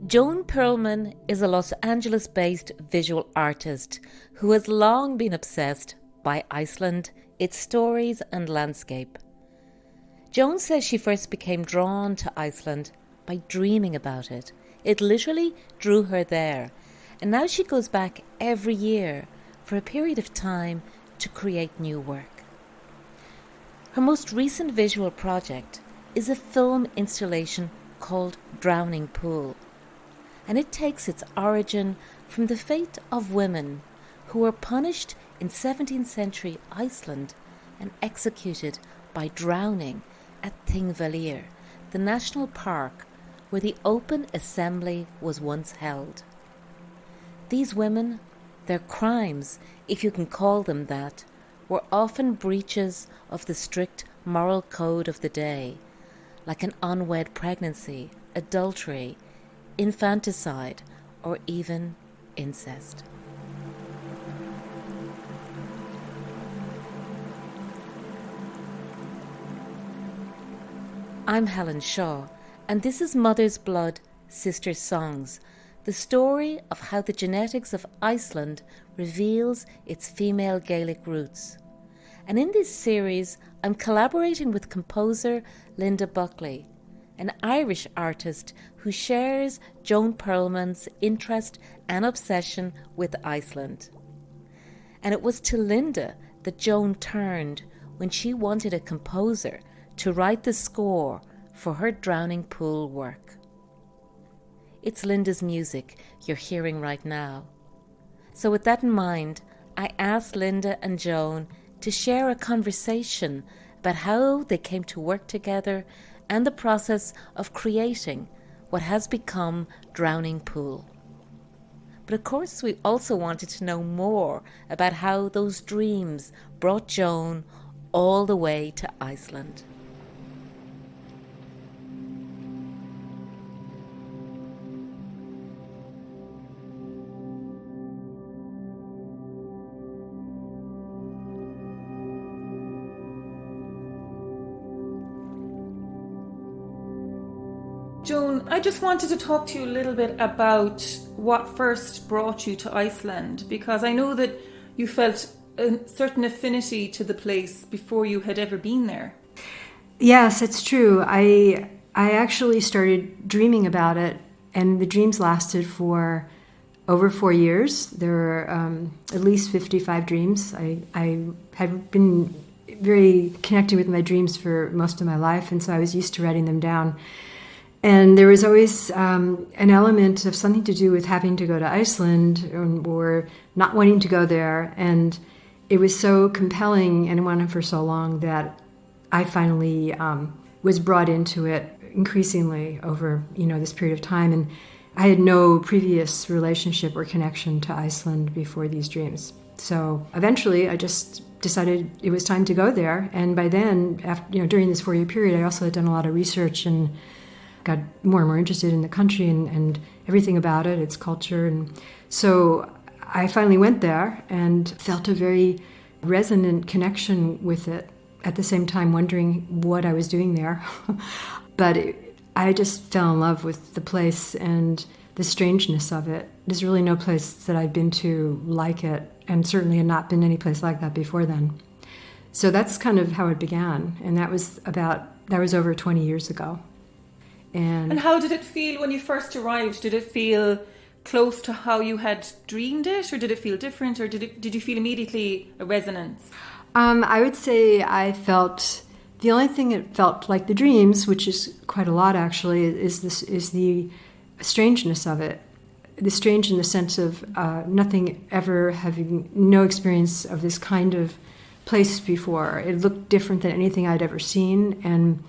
Joan Perlman is a Los Angeles-based visual artist who has long been obsessed by Iceland, its stories and landscape. Joan says she first became drawn to Iceland by dreaming about it. It literally drew her there, and now she goes back every year for a period of time to create new work. Her most recent visual project is a film installation called Drowning Pool, and it takes its origin from the fate of women who were punished in 17th century Iceland and executed by drowning at Thingvellir, the national park where the open assembly was once held. These women, their crimes, if you can call them that, were often breaches of the strict moral code of the day, like an unwed pregnancy, adultery, infanticide, or even incest. I'm Helen Shaw, and this is Mother's Blood, Sister's Songs, the story of how the genetics of Iceland reveals its female Gaelic roots. And in this series, I'm collaborating with composer Linda Buckley, an Irish artist who shares Joan Perlman's interest and obsession with Iceland. And it was to Linda that Joan turned when she wanted a composer to write the score for her Drowning Pool work. It's Linda's music you're hearing right now. So with that in mind, I asked Linda and Joan to share a conversation about how they came to work together and the process of creating what has become Drowning Pool. But of course, we also wanted to know more about how those dreams brought Joan all the way to Iceland. Joan, I just wanted to talk to you a little bit about what first brought you to Iceland, because I know that you felt a certain affinity to the place before you had ever been there. Yes, it's true. I actually started dreaming about it, and the dreams lasted for over 4 years. There were at least 55 dreams. I had been very connected with my dreams for most of my life, and so I was used to writing them down. And there was always an element of something to do with having to go to Iceland or not wanting to go there. And it was so compelling and went on for so long that I finally was brought into it increasingly over, this period of time. And I had no previous relationship or connection to Iceland before these dreams. So eventually I just decided it was time to go there. And by then, after, during this 4-year period, I also had done a lot of research and got more and more interested in the country and everything about it, its culture. And so I finally went there and felt a very resonant connection with it, at the same time wondering what I was doing there. But I just fell in love with the place and the strangeness of it. There's really no place that I've been to like it, and certainly had not been any place like that before then. So that's kind of how it began, and that was over 20 years ago. And how did it feel when you first arrived? Did it feel close to how you had dreamed it, or did it feel different, or did you feel immediately a resonance? I would say I felt the only thing that felt like the dreams, which is quite a lot actually, is the strangeness of it. The strange in the sense of nothing ever having no experience of this kind of place before. It looked different than anything I'd ever seen, and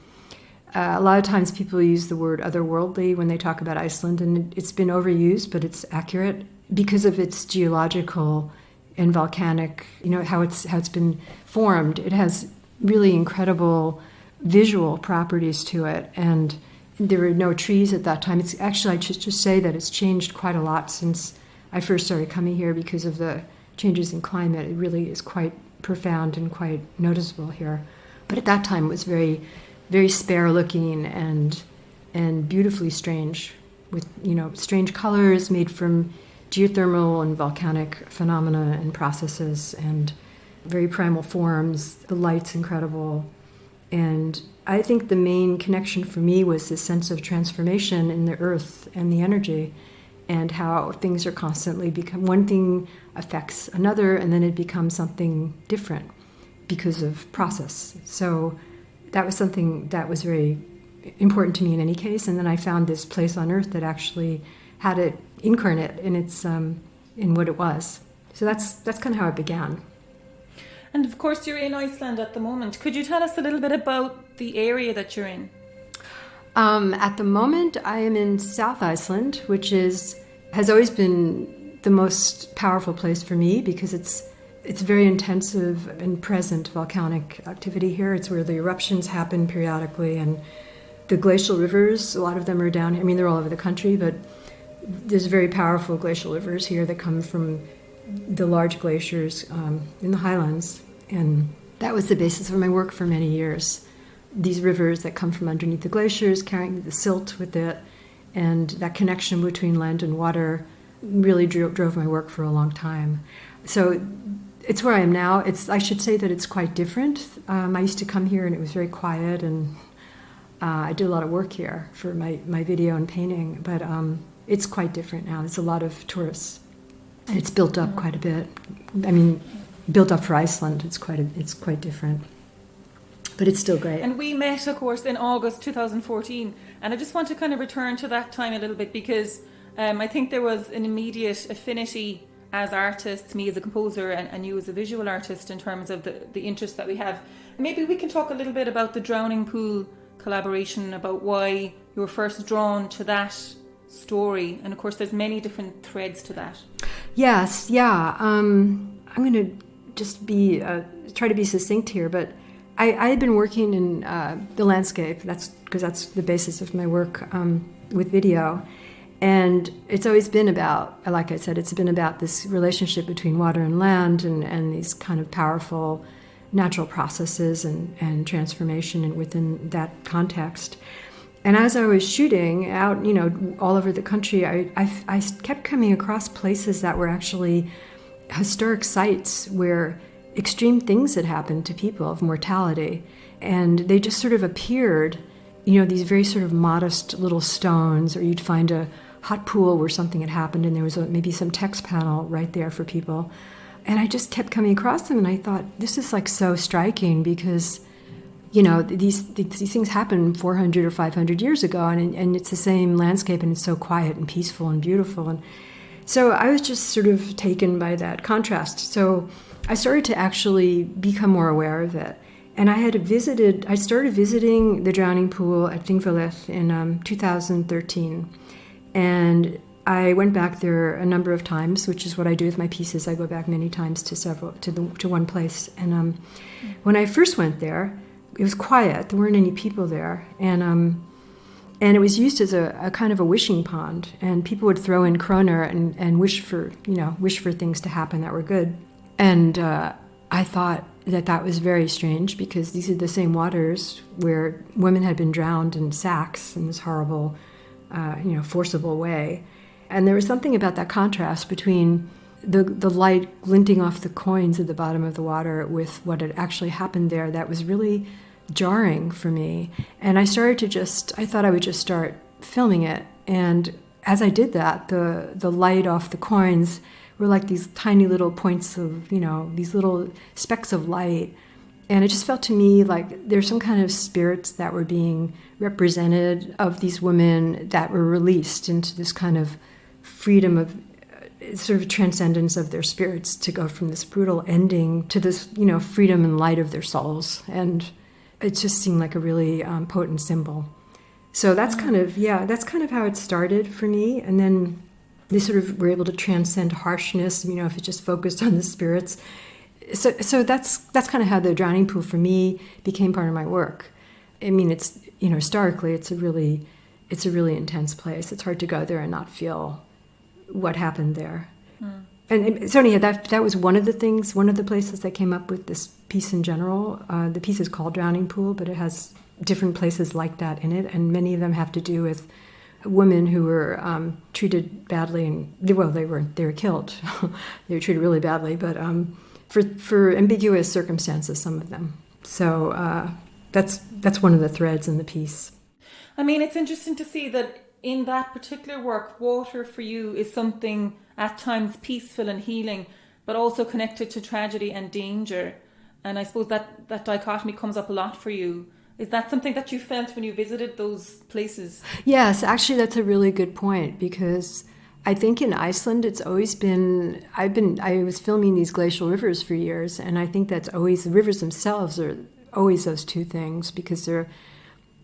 a lot of times people use the word otherworldly when they talk about Iceland, and it's been overused, but it's accurate because of its geological and volcanic, how it's been formed. It has really incredible visual properties to it, and there were no trees at that time. It's actually, I should just say that it's changed quite a lot since I first started coming here because of the changes in climate. It really is quite profound and quite noticeable here. But at that time it was very, very spare looking and beautifully strange. with, strange colors made from geothermal and volcanic phenomena and processes and very primal forms. The light's incredible. And I think the main connection for me was this sense of transformation in the earth and the energy, and how things are constantly one thing affects another, and then it becomes something different because of process. So that was something that was very important to me in any case. And then I found this place on earth that actually had it incarnate in its in what it was. So that's kind of how it began. And of course, you're in Iceland at the moment. Could you tell us a little bit about the area that you're in? At the moment, I am in South Iceland, which has always been the most powerful place for me because it's very intensive and present volcanic activity here. It's where the eruptions happen periodically, and the glacial rivers, a lot of them are down here. I mean, they're all over the country, but there's very powerful glacial rivers here that come from the large glaciers in the highlands. And that was the basis of my work for many years. These rivers that come from underneath the glaciers, carrying the silt with it, and that connection between land and water really drove my work for a long time. So it's where I am now. I should say that it's quite different. I used to come here and it was very quiet, and I did a lot of work here for my video and painting, but it's quite different now. There's a lot of tourists, and it's built up quite a bit. I mean, built up for Iceland, it's quite different. But it's still great. And we met, of course, in August 2014. And I just want to kind of return to that time a little bit because I think there was an immediate affinity as artists, me as a composer and you as a visual artist, in terms of the interest that we have. Maybe we can talk a little bit about the Drowning Pool collaboration, about why you were first drawn to that story. And of course, there's many different threads to that. Yes, yeah. I'm going to just try to be succinct here, but I had been working in the landscape. That's because that's the basis of my work with video. And it's always been about, like I said, it's been about this relationship between water and land and these kind of powerful natural processes and transformation within that context. And as I was shooting out, all over the country, I kept coming across places that were actually historic sites where extreme things had happened to people of mortality. And they just sort of appeared, these very sort of modest little stones, or you'd find a hot pool where something had happened and there was maybe some text panel right there for people. And I just kept coming across them, and I thought, this is like so striking because, these things happened 400 or 500 years ago, and it's the same landscape, and it's so quiet and peaceful and beautiful. And so I was just sort of taken by that contrast. So I started to actually become more aware of it. And I started visiting the Drowning Pool at Thingvellir in 2013. And I went back there a number of times, which is what I do with my pieces. I go back many times to one place. And when I first went there, it was quiet. There weren't any people there. And it was used as a kind of a wishing pond. And people would throw in kroner and wish for things to happen that were good. And I thought that was very strange because these are the same waters where women had been drowned in sacks in this horrible, forcible way. And there was something about that contrast between the light glinting off the coins at the bottom of the water with what had actually happened there that was really jarring for me. And I thought I would just start filming it. And as I did that, the light off the coins were like these tiny little points of, these little specks of light. And it just felt to me like there's some kind of spirits that were being represented of these women that were released into this kind of freedom of sort of transcendence of their spirits to go from this brutal ending to this, freedom and light of their souls. And it just seemed like a really potent symbol. So that's kind of how it started for me. And then they sort of were able to transcend harshness, if it just focused on the spirits. So that's kind of how the Drowning Pool for me became part of my work. I mean, it's, historically, it's a really intense place. It's hard to go there and not feel what happened there. And so anyhow, that was one of the places that came up with this piece in general. The piece is called Drowning Pool, but it has different places like that in it, and many of them have to do with women who were treated badly, and they were killed. They were treated really badly, but for ambiguous circumstances, some of them. So that's one of the threads in the piece. I mean, it's interesting to see that in that particular work, water for you is something at times peaceful and healing, but also connected to tragedy and danger. And I suppose that dichotomy comes up a lot for you. Is that something that you felt when you visited those places? Yes, actually, that's a really good point, because I think in Iceland, it's always been, I was filming these glacial rivers for years, and I think that's always, the rivers themselves are always those two things, because they're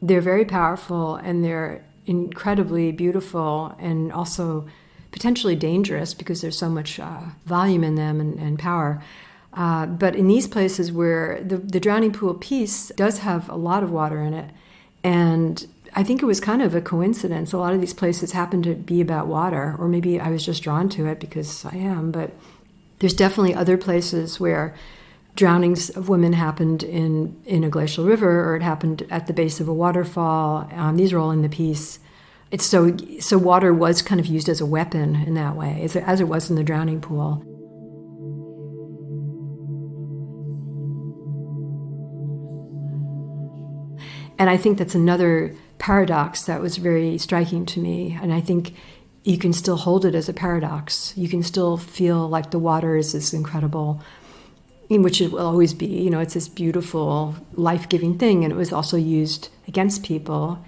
very powerful and they're incredibly beautiful and also potentially dangerous because there's so much volume in them and power. But in these places where the drowning pool piece does have a lot of water in it, and I think it was kind of a coincidence. A lot of these places happen to be about water, or maybe I was just drawn to it because I am, but there's definitely other places where drownings of women happened in a glacial river, or it happened at the base of a waterfall. These are all in the piece. It's so water was kind of used as a weapon in that way, as it was in the drowning pool. And I think that's another paradox that was very striking to me. And I think you can still hold it as a paradox. You can still feel like the water is this incredible, in which it will always be, it's this beautiful, life-giving thing, and it was also used against people.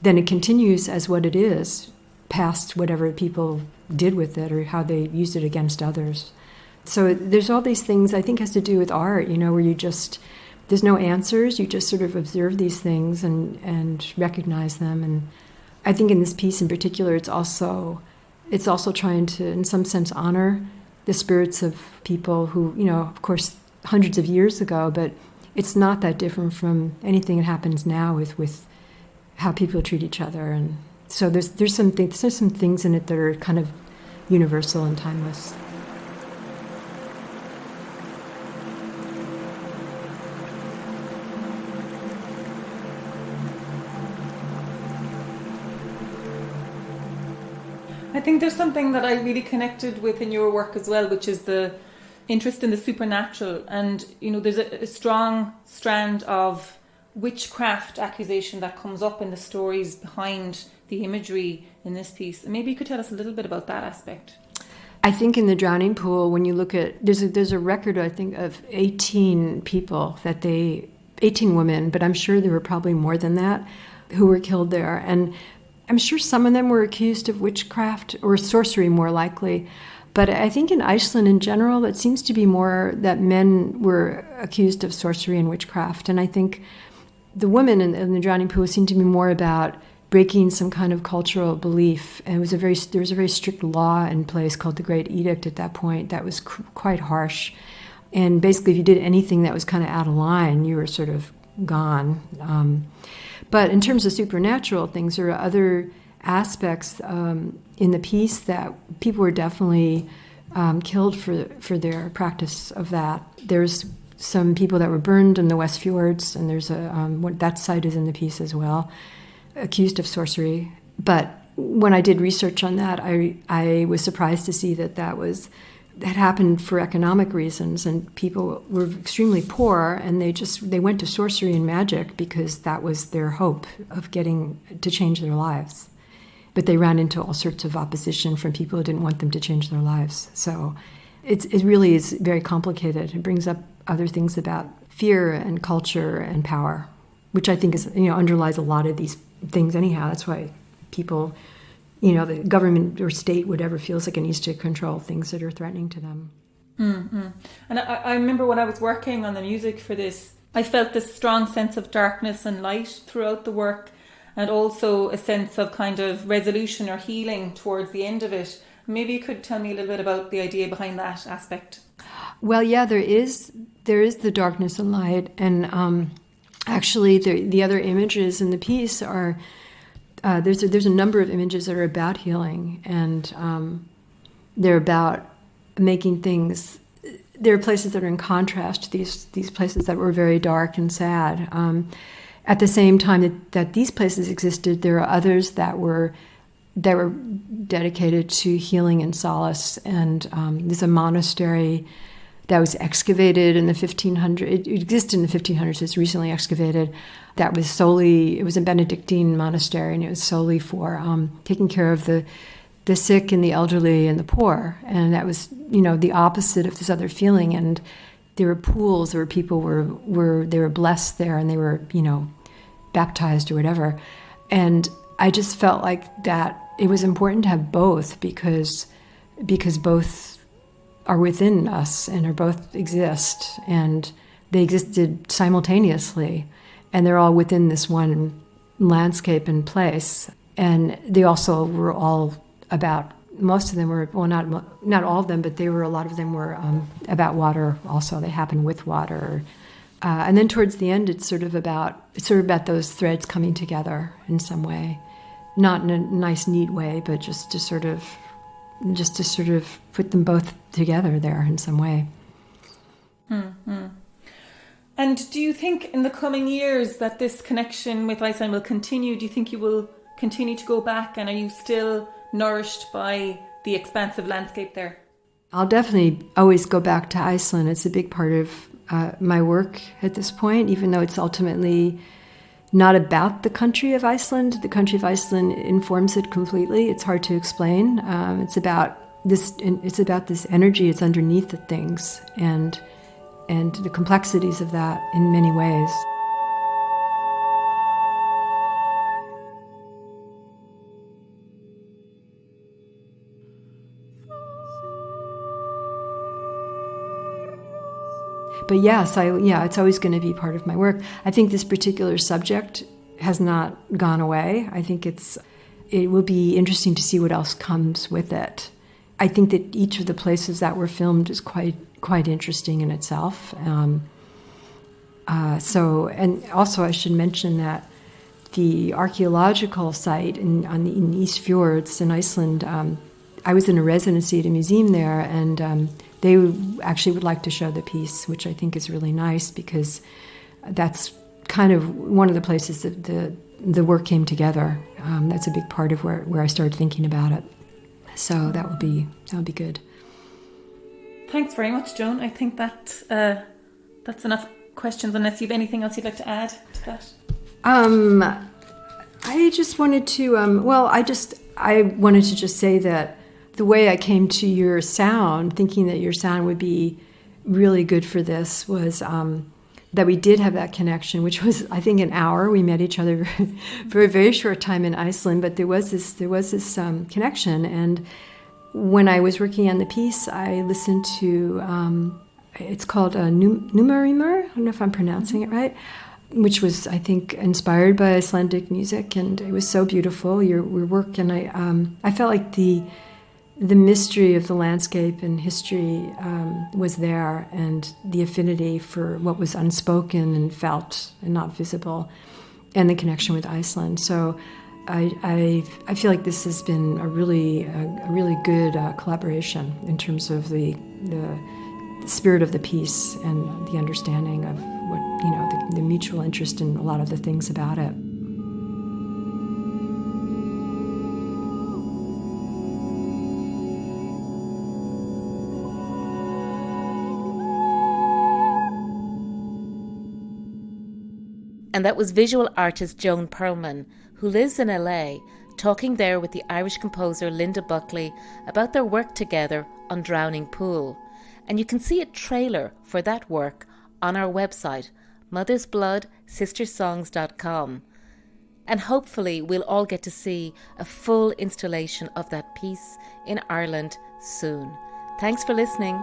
Then it continues as what it is, past whatever people did with it or how they used it against others. So there's all these things I think has to do with art, where you just, there's no answers, you just sort of observe these things and recognize them. And I think in this piece in particular, it's also trying to, in some sense, honor the spirits of people who, of course, hundreds of years ago, but it's not that different from anything that happens now with how people treat each other. And so there's some things in it that are kind of universal and timeless. I think there's something that I really connected with in your work as well, which is the interest in the supernatural. And, there's a strong strand of witchcraft accusation that comes up in the stories behind the imagery in this piece. And maybe you could tell us a little bit about that aspect. I think in the drowning pool, when you look at, there's a record, I think, of 18 people 18 women, but I'm sure there were probably more than that, who were killed there. And I'm sure some of them were accused of witchcraft or sorcery, more likely. But I think in Iceland in general, it seems to be more that men were accused of sorcery and witchcraft. And I think the women in the drowning pool seemed to be more about breaking some kind of cultural belief. And there was a very strict law in place called the Great Edict at that point that was quite harsh. And basically, if you did anything that was kind of out of line, you were sort of gone. But in terms of supernatural things, there are other aspects in the piece that people were definitely killed for their practice of that. There's some people that were burned in the West Fjords, and there's that site is in the piece as well, accused of sorcery. But when I did research on that, I was surprised to see that happened for economic reasons, and people were extremely poor, and they went to sorcery and magic because that was their hope of getting to change their lives. But they ran into all sorts of opposition from people who didn't want them to change their lives. So it really is very complicated. It brings up other things about fear and culture and power, which I think is, underlies a lot of these things anyhow. That's why people, the government or state, whatever, feels like it needs to control things that are threatening to them. Mm-hmm. And I remember when I was working on the music for this, I felt this strong sense of darkness and light throughout the work, and also a sense of kind of resolution or healing towards the end of it. Maybe you could tell me a little bit about the idea behind that aspect. Well, yeah, there is the darkness and light, and actually the other images in the piece are there's a number of images that are about healing, and they're about making things. There are places that are in contrast to these places that were very dark and sad. At the same time that these places existed, there are others that were they were dedicated to healing and solace. And there's a monastery that was excavated in the 1500s. It existed in the 1500s. It's recently excavated. That was solely, it was a Benedictine monastery, and it was solely for taking care of the sick and the elderly and the poor. And that was, the opposite of this other feeling. And there were pools where people they were blessed there, and they were, baptized or whatever. And I just felt like that it was important to have both because both are within us and are both exist, and they existed simultaneously, and they're all within this one landscape and place. And they also were all about, most of them were, well, not all of them, but a lot of them were about water also. They happen with water. And then towards the end, it's sort of about those threads coming together in some way, not in a nice, neat way, but just to sort of put them both together there in some way. Mm-hmm. And do you think in the coming years that this connection with Iceland will continue? Do you think you will continue to go back, and are you still nourished by the expansive landscape there? I'll definitely always go back to Iceland. It's a big part of my work at this point, even though it's ultimately not about the country of Iceland. The country of Iceland informs it completely. It's hard to explain. It's about this energy. It's underneath the things and the complexities of that in many ways. But yes, it's always going to be part of my work. I think this particular subject has not gone away. I think it will be interesting to see what else comes with it. I think that each of the places that were filmed is quite interesting in itself. And also I should mention that the archaeological site in East Fjords in Iceland, I was in a residency at a museum there, and they actually would like to show the piece, which I think is really nice, because that's kind of one of the places that the work came together. That's a big part of where I started thinking about it. So that would be good. Thanks very much, Joan. I think that's enough questions, unless you have anything else you'd like to add to that. I just wanted to, I wanted to just say that the way I came to your sound, thinking that your sound would be really good for this, was that we did have that connection, which was, I think, an hour. We met each other for a very short time in Iceland, but there was this connection. And when I was working on the piece, I listened to, it's called Númerimur, I don't know if I'm pronouncing it right, which was, I think, inspired by Icelandic music, and it was so beautiful, your work. And I felt like the mystery of the landscape and history was there, and the affinity for what was unspoken and felt and not visible, and the connection with Iceland. So I feel like this has been a really good collaboration in terms of the spirit of the piece and the understanding of what, the mutual interest in a lot of the things about it. And that was visual artist Joan Perlman, who lives in LA, talking there with the Irish composer Linda Buckley about their work together on Drowning Pool. And you can see a trailer for that work on our website, mothersbloodsistersongs.com. And hopefully we'll all get to see a full installation of that piece in Ireland soon. Thanks for listening.